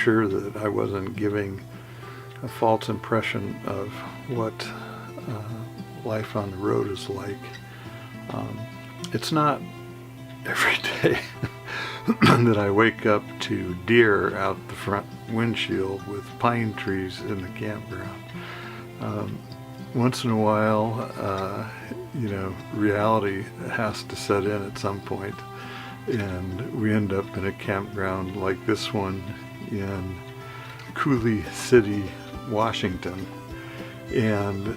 sure that I wasn't giving a false impression of what life on the road is like. It's not every day that I wake up to deer out the front windshield with pine trees in the campground. Once in a while, reality has to set in at some point, and we end up in a campground like this one in Coulee City, Washington. And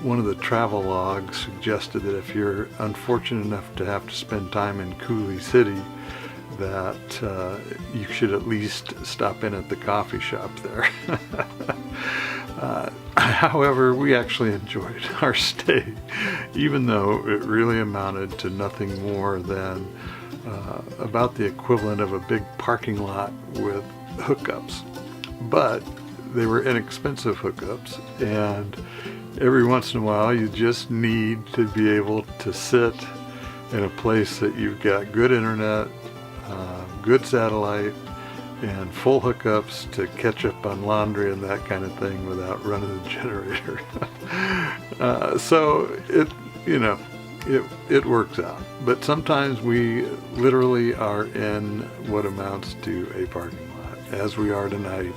one of the travel logs suggested that if you're unfortunate enough to have to spend time in Coulee City, that you should at least stop in at the coffee shop there. However, we actually enjoyed our stay, even though it really amounted to nothing more than about the equivalent of a big parking lot with hookups. But they were inexpensive hookups, and every once in a while you just need to be able to sit in a place that you've got good internet, good satellite, and full hookups to catch up on laundry and that kind of thing without running the generator. So it works out. But sometimes we literally are in what amounts to a parking lot, as we are tonight.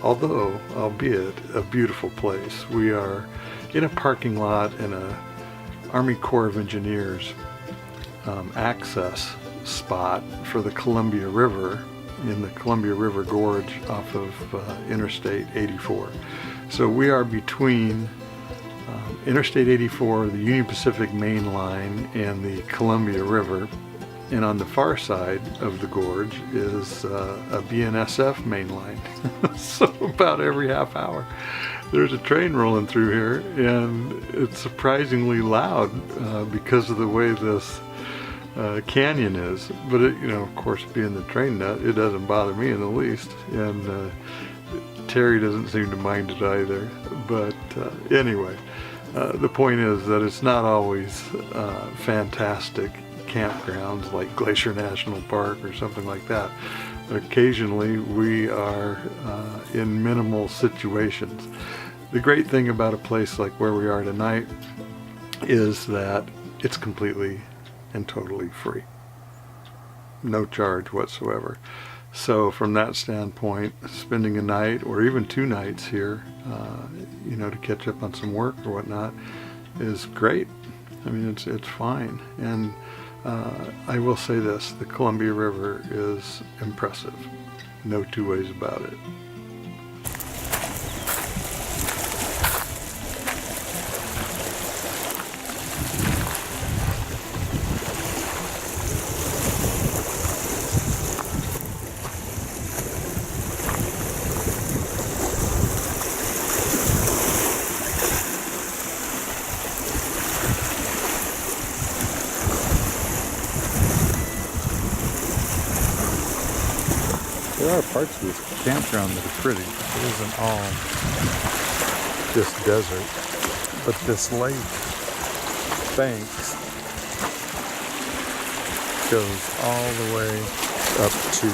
Although, albeit a beautiful place, we are in a parking lot in a Army Corps of Engineers access spot for the Columbia River, in the Columbia River Gorge off of Interstate 84. So we are between Interstate 84, the Union Pacific Main Line, and the Columbia River. And on the far side of the gorge is a BNSF main line. So about every half hour there's a train rolling through here, and it's surprisingly loud because of the way this canyon is. But of course, being the train nut, it doesn't bother me in the least, and Terry doesn't seem to mind it either. But anyway, the point is that it's not always fantastic campgrounds like Glacier National Park or something like that. Occasionally we are in minimal situations. The great thing about a place like where we are tonight is that it's completely and totally free. No charge whatsoever. So from that standpoint, spending a night or even 2 nights here, to catch up on some work or whatnot is great. I mean, it's fine. And I will say this, the Columbia River is impressive. No two ways about it. There are parts of this campground that are pretty. It isn't all just desert. But this lake, Banks, goes all the way up to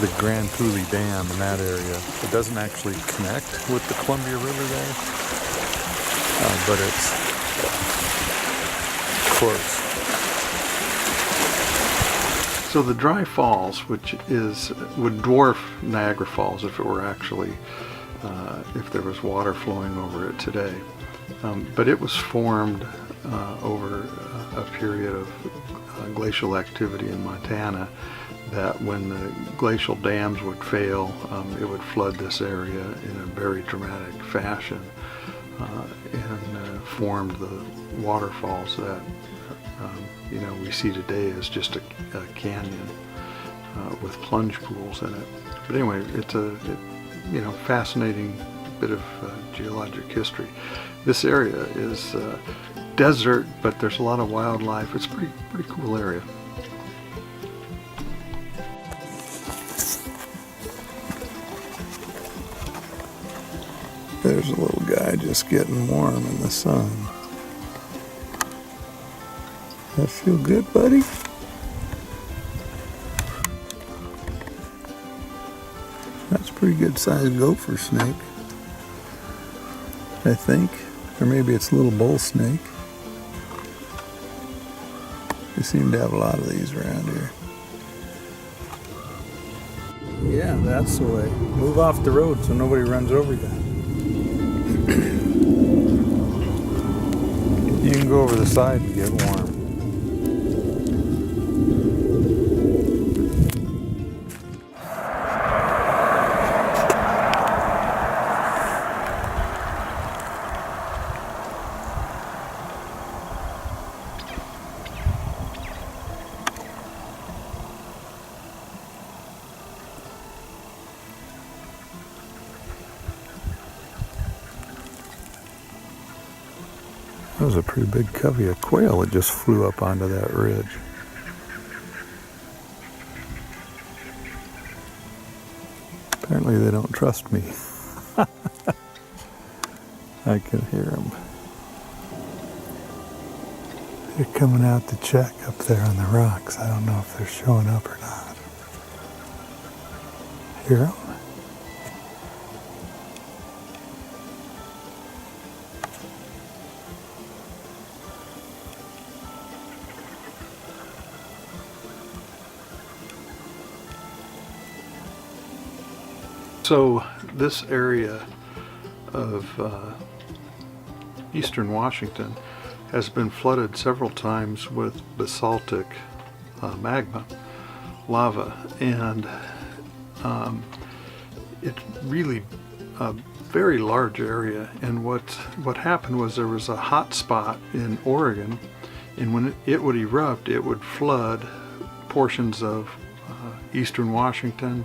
the Grand Coulee Dam in that area. It doesn't actually connect with the Columbia River there, but it's close. So the Dry Falls, which would dwarf Niagara Falls if it were actually, if there was water flowing over it today. But it was formed over a period of glacial activity in Montana, that when the glacial dams would fail, it would flood this area in a very dramatic fashion and formed the waterfalls that we see today as just a canyon with plunge pools in it. But anyway, it's a fascinating bit of geologic history. This area is desert, but there's a lot of wildlife. It's a pretty cool area. There's a little guy just getting warm in the sun. That feel good, buddy? pretty good sized gopher snake, I think. Or maybe it's a little bull snake. We seem to have a lot of these around here. Yeah, that's the way. Move off the road so nobody runs over you. You can go over the side and get warm. That was a pretty big covey of quail that just flew up onto that ridge. Apparently they don't trust me. I can hear them. They're coming out to check up there on the rocks. I don't know if they're showing up or not. Hear them? So this area of eastern Washington has been flooded several times with basaltic magma, lava, and it's really a very large area. And what happened was there was a hot spot in Oregon, and when it would erupt, it would flood portions of eastern Washington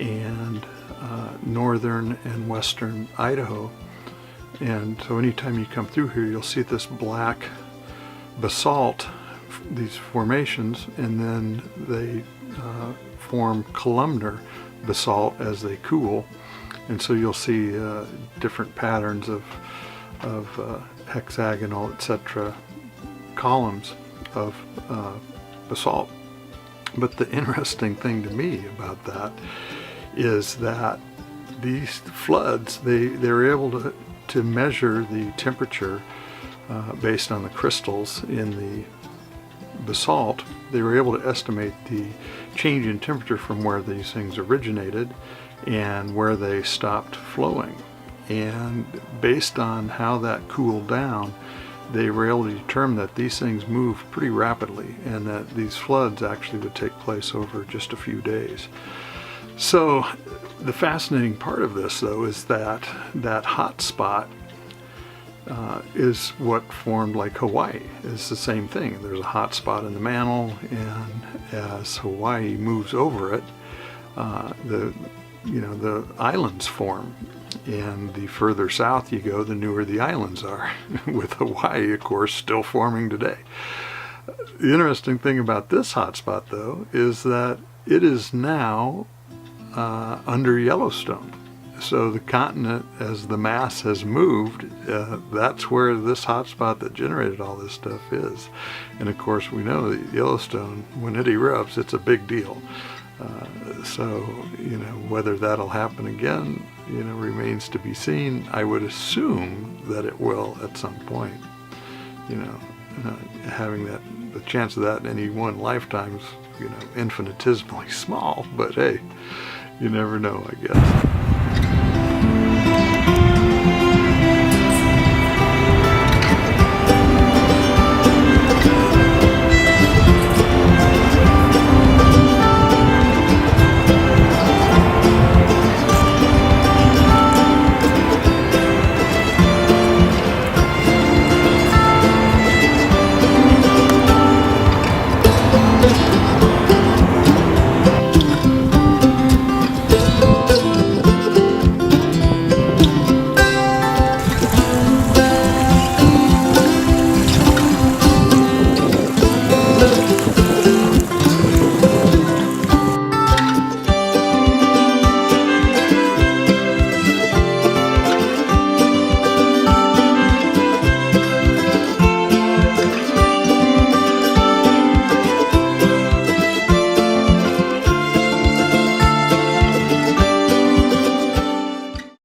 and northern and western Idaho. And so anytime you come through here, you'll see this black basalt, these formations, and then they form columnar basalt as they cool. And so you'll see different patterns of hexagonal, etc. columns of basalt. But the interesting thing to me about that is that these floods, they're able to measure the temperature based on the crystals in the basalt. They were able to estimate the change in temperature from where these things originated and where they stopped flowing. And based on how that cooled down, they were able to determine that these things move pretty rapidly and that these floods actually would take place over just a few days. So the fascinating part of this, though, is that hot spot is what formed like Hawaii. It's the same thing. There's a hot spot in the mantle, and as Hawaii moves over it, the islands form. And the further south you go, the newer the islands are, with Hawaii, of course, still forming today. The interesting thing about this hotspot, though, is that it is now under Yellowstone. So the continent, as the mass has moved, that's where this hotspot that generated all this stuff is. And of course, we know that Yellowstone, when it erupts, it's a big deal. So, whether that'll happen again, remains to be seen. I would assume that it will at some point. Having the chance of that in any one lifetime is, infinitesimally small, but hey, you never know, I guess.